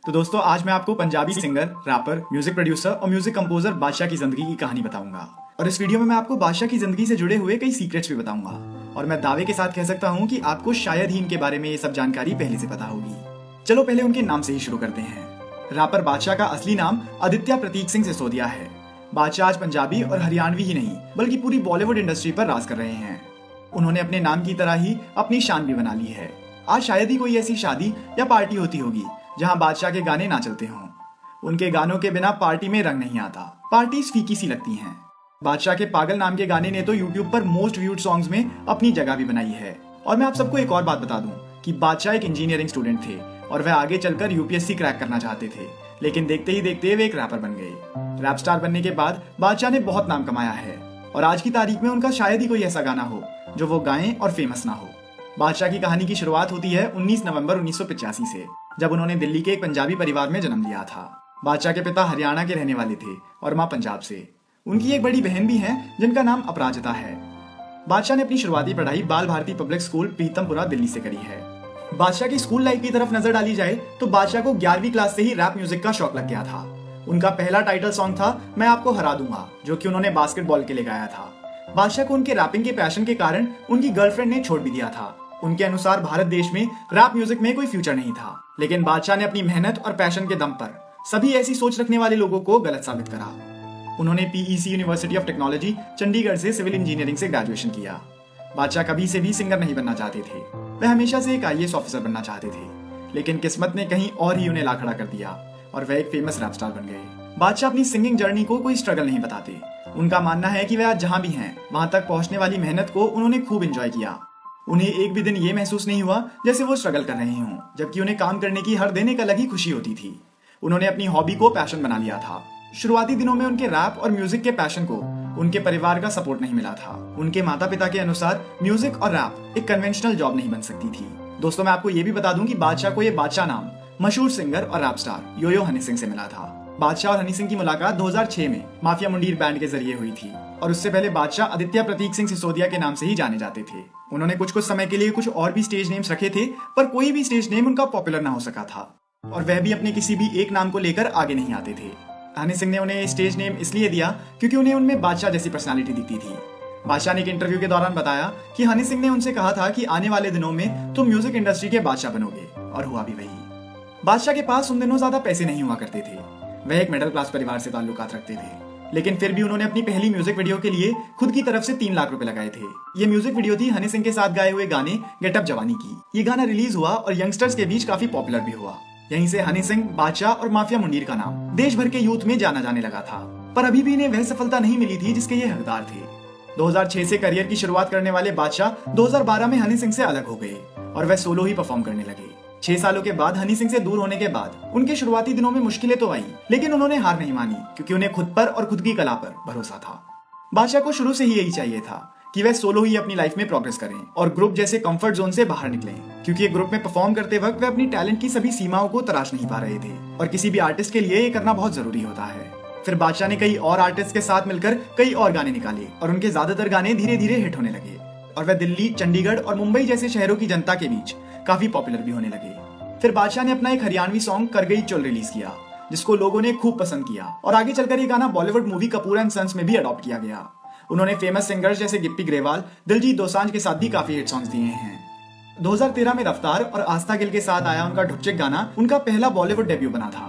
तो दोस्तों आज मैं आपको Punjabi singer, rapper, music producer और म्यूजिक कंपोजर बादशाह की जिंदगी की कहानी बताऊंगा। और इस वीडियो में मैं आपको बादशाह की जिंदगी से जुड़े हुए कई सीक्रेट्स भी बताऊंगा। और मैं दावे के साथ कह सकता हूँ कि आपको शायद ही इनके बारे में ये सब जानकारी पहले से पता होगी। चलो पहले उनके नाम से ही शुरू करते हैं। रैपर बादशाह का असली नाम आदित्य प्रतीक सिंह सिसोदिया है। बादशाह आज पंजाबी और हरियाणवी ही नहीं बल्कि पूरी बॉलीवुड इंडस्ट्री पर राज कर रहे हैं। उन्होंने अपने नाम की तरह ही अपनी शान भी बना ली है। आज शायद ही कोई ऐसी शादी या पार्टी होती होगी जहां बादशाह के गाने ना चलते हों। उनके गानों के बिना पार्टी में रंग नहीं आता, पार्टीज फीकी सी लगती हैं। बादशाह के पागल नाम के गाने ने तो यूट्यूब पर मोस्ट व्यूड सॉन्ग्स में अपनी जगह भी बनाई है। और मैं आप सबको एक और बात बता दूं कि बादशाह एक इंजीनियरिंग स्टूडेंट थे और वह आगे चलकर यूपीएससी क्रैक करना चाहते थे, लेकिन देखते ही देखते वे एक रैपर बन गए। रैप स्टार बनने के बाद बादशाह ने बहुत नाम कमाया है और आज की तारीख में उनका शायद ही कोई ऐसा गाना हो जो वो गाएं और फेमस ना हो। बादशाह की कहानी की शुरुआत होती है 19 नवंबर 1985 से, जब उन्होंने दिल्ली के एक पंजाबी परिवार में जन्म लिया था। बादशाह के पिता हरियाणा के रहने वाले थे और मां पंजाब से। उनकी एक बड़ी बहन भी है जिनका नाम अपराजिता है। बादशाह ने अपनी शुरुआती पढ़ाई बाल भारती पब्लिक स्कूल प्रीतमपुरा दिल्ली से करी है। बादशाह की स्कूल लाइफ की तरफ नजर डाली जाए तो बादशाह को 11वीं क्लास से ही रैप म्यूजिक का शौक लग गया था। उनका पहला टाइटल सॉन्ग था मैं आपको हरा दूंगा, जो कि उन्होंने बास्केटबॉल के लिए गाया था। बादशाह को उनके रैपिंग के पैशन के कारण उनकी गर्लफ्रेंड ने छोड़ भी दिया था। उनके अनुसार भारत देश में रैप म्यूजिक में कोई फ्यूचर नहीं था, लेकिन बादशाह ने अपनी मेहनत और पैशन के दम पर सभी ऐसी सोच रखने वाले लोगों को गलत साबित करा। उन्होंने PEC university of technology Chandigarh से सिविल इंजीनियरिंग से ग्रेजुएशन किया। बादशाह कभी से भी सिंगर नहीं बनना चाहते थे, वह हमेशा से एक आईएएस ऑफिसर बनना चाहते थे, लेकिन किस्मत ने कहीं और ही उन्हें ला खड़ा कर दिया और वह एक फेमस रैप स्टार बन गए। बादशाह अपनी सिंगिंग जर्नी को कोई स्ट्रगल नहीं बताते। उनका मानना है कि वह आज जहां भी हैं वहां तक पहुंचने वाली मेहनत को उन्होंने खूब एंजॉय किया। उन्हें एक भी दिन ये महसूस नहीं हुआ जैसे वो स्ट्रगल कर रहे हों, जबकि उन्हें काम करने की हर दिन एक अलग ही खुशी होती थी। उन्होंने अपनी हॉबी को पैशन बना लिया था। शुरुआती दिनों में उनके रैप और म्यूजिक के पैशन को उनके परिवार का सपोर्ट नहीं मिला था। उनके माता पिता के अनुसार म्यूजिक और रैप एक कन्वेंशनल जॉब नहीं बन सकती थी। दोस्तों मैं आपको ये भी बता दूं कि बादशाह को ये बादशाह नाम मशहूर सिंगर और रैप स्टार योयो हनी सिंह से मिला था। बादशाह और हनी सिंह की मुलाकात 2006 में माफिया मुंडीर बैंड के जरिए हुई थी और उससे पहले बादशाह आदित्य प्रतीक सिंह सिसोदिया के नाम से ही जाने जाते थे। उन्होंने कुछ समय के लिए कुछ और भी स्टेज नेम्स रखे थे, पर कोई भी स्टेज नेम उनका पॉपुलर ना हो सका था और वह भी अपने किसी भी एक नाम को लेकर आगे नहीं आते थे। हनी सिंह ने उन्हें स्टेज नेम इसलिए दिया क्योंकि उन्हें उनमें बादशाह जैसी पर्सनालिटी दिखती थी। बादशाह ने एक इंटरव्यू के दौरान बताया कि हनी सिंह ने उनसे कहा था कि आने वाले दिनों में तुम म्यूजिक इंडस्ट्री के बादशाह बनोगे, और हुआ भी वही। बादशाह के पास उन दिनों ज्यादा पैसे नहीं हुआ करते थे, वह एक मिडिल क्लास परिवार से ताल्लुकात रखते थे, लेकिन फिर भी उन्होंने अपनी पहली म्यूजिक वीडियो के लिए खुद की तरफ से 3 लाख रुपए लगाए थे। ये म्यूजिक वीडियो थी हनी सिंह के साथ गाए हुए गाने गेट अप जवानी की। ये गाना रिलीज हुआ और यंगस्टर्स के बीच काफी पॉपुलर भी हुआ। यहीं से हनी सिंह, बादशाह और माफिया मुंडीर का नाम देश भर के यूथ में जाना जाने लगा था, पर अभी भी इन्हें वह सफलता नहीं मिली थी जिसके ये हकदार थे। 2006 से करियर की शुरुआत करने वाले बादशाह 2012 में हनी सिंह से अलग हो गए और वह सोलो ही परफॉर्म करने लगे। 6 सालों के बाद हनी सिंह से दूर होने के बाद उनके शुरुआती दिनों में मुश्किलें तो आई, लेकिन उन्होंने हार नहीं मानी क्योंकि उन्हें खुद पर और खुद की कला पर भरोसा था। बादशाह को शुरू से ही यही चाहिए था कि वह सोलो ही अपनी लाइफ में प्रोग्रेस करें और ग्रुप जैसे कंफर्ट जोन से बाहर निकलें, क्योंकि एक ग्रुप में परफॉर्म करते वक्त वे अपनी टैलेंट की सभी सीमाओं को तराश नहीं पा रहे थे और किसी भी आर्टिस्ट के लिए ये करना बहुत जरूरी होता है। फिर बादशाह ने कई और आर्टिस्ट के साथ मिलकर कई और गाने निकाले और उनके ज्यादातर गाने धीरे धीरे हिट होने लगे और वह दिल्ली, चंडीगढ़ और मुंबई जैसे शहरों की जनता के बीच काफी पॉपुलर भी होने लगे। फिर बादशाह ने अपना एक हरियाणवी सॉन्ग कर गई चुल रिलीज किया, जिसको लोगों ने खूब पसंद किया और आगे चलकर ये गाना Bollywood movie Kapoor and Sons में भी अडॉप्ट किया गया। उन्होंने फेमस सिंगर्स जैसे गिप्पी ग्रेवाल, दिलजीत दोसांझ के साथ भी काफी हिट सॉन्ग्स दिए हैं। 2013 में रफ्तार और आस्था गिल के साथ आया उनका ढुकचिक गाना उनका पहला बॉलीवुड डेब्यू बना था।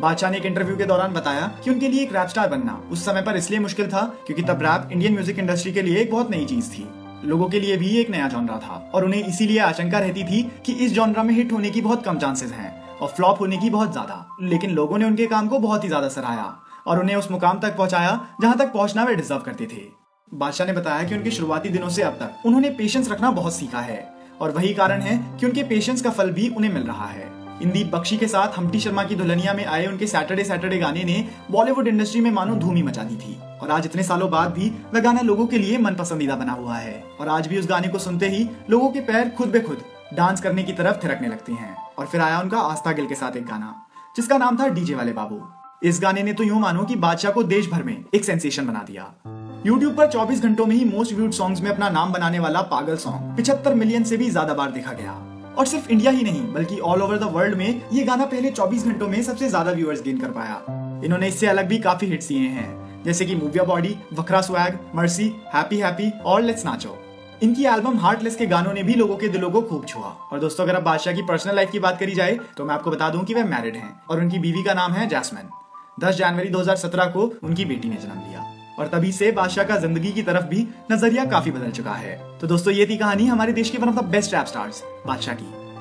बादशाह ने एक इंटरव्यू के दौरान बताया कि उनके लिए एक रैप स्टार बनना उस समय पर इसलिए मुश्किल था क्योंकि तब रैप इंडियन म्यूजिक इंडस्ट्री के लिए एक बहुत नई चीज थी, लोगों के लिए भी एक नया जॉनरा था और उन्हें इसीलिए आशंका रहती थी कि इस जॉनरा में हिट होने की बहुत कम चांसेस हैं और फ्लॉप होने की बहुत ज्यादा। लेकिन लोगों ने उनके काम को बहुत ही ज्यादा सराहा और उन्हें उस मुकाम तक पहुंचाया जहां तक पहुंचना वे डिजर्व करते थे। बादशाह ने बताया कि उनके शुरुआती दिनों से अब तक उन्होंने पेशेंस रखना बहुत सीखा है और वही कारण है कि उनके पेशेंस का फल भी उन्हें मिल रहा है। इंदीप बख्शी के साथ हम्टी शर्मा की दुल्हनिया में आए उनके सैटरडे सैटरडे गाने ने बॉलीवुड इंडस्ट्री में मानो धूम ही मचा दी थी और आज इतने सालों बाद भी वह गाना लोगों के लिए मन पसंदीदा बना हुआ है और आज भी उस गाने को सुनते ही लोगों के पैर खुद बे खुद डांस करने की तरफ थिरकने लगते हैं। और फिर आया उनका आस्था गिल के साथ एक गाना जिसका नाम था डीजे वाले बाबू। इस गाने ने तो यूं मानो कि बादशाह को देश भर में एक सेंसेशन बना दिया। YouTube पर 24 घंटों में ही मोस्ट व्यूड सॉन्ग्स में अपना नाम बनाने वाला पागल सॉन्ग 75 मिलियन से भी ज्यादा बार देखा गया। और सिर्फ इंडिया ही नहीं बल्कि ऑल ओवर द वर्ल्ड में ये गाना पहले 24 घंटों में सबसे ज्यादा व्यूअर्स गेन कर पाया। इन्होंने इससे अलग भी काफी हिट्स दिए हैं, जैसे कि मूव योर बॉडी, वखरा स्वैग, मर्सी, हैप्पी हैप्पी और लेट्स नाचो। इनकी एल्बम हार्टलेस के गानों ने भी लोगों के दिलों को खूब छुआ। और दोस्तों, अगर अब बादशाह की पर्सनल लाइफ की बात करी जाए तो मैं आपको बता दूं कि वह मैरिड हैं और उनकी बीवी का नाम है जैस्मिन। 10 जनवरी 2017 को उनकी बेटी ने जन्म लिया और तभी से बादशाह का जिंदगी की तरफ भी नजरिया काफी बदल चुका है। तो दोस्तों, ये थी कहानी हमारे देश के one of the best rap stars Badshah की।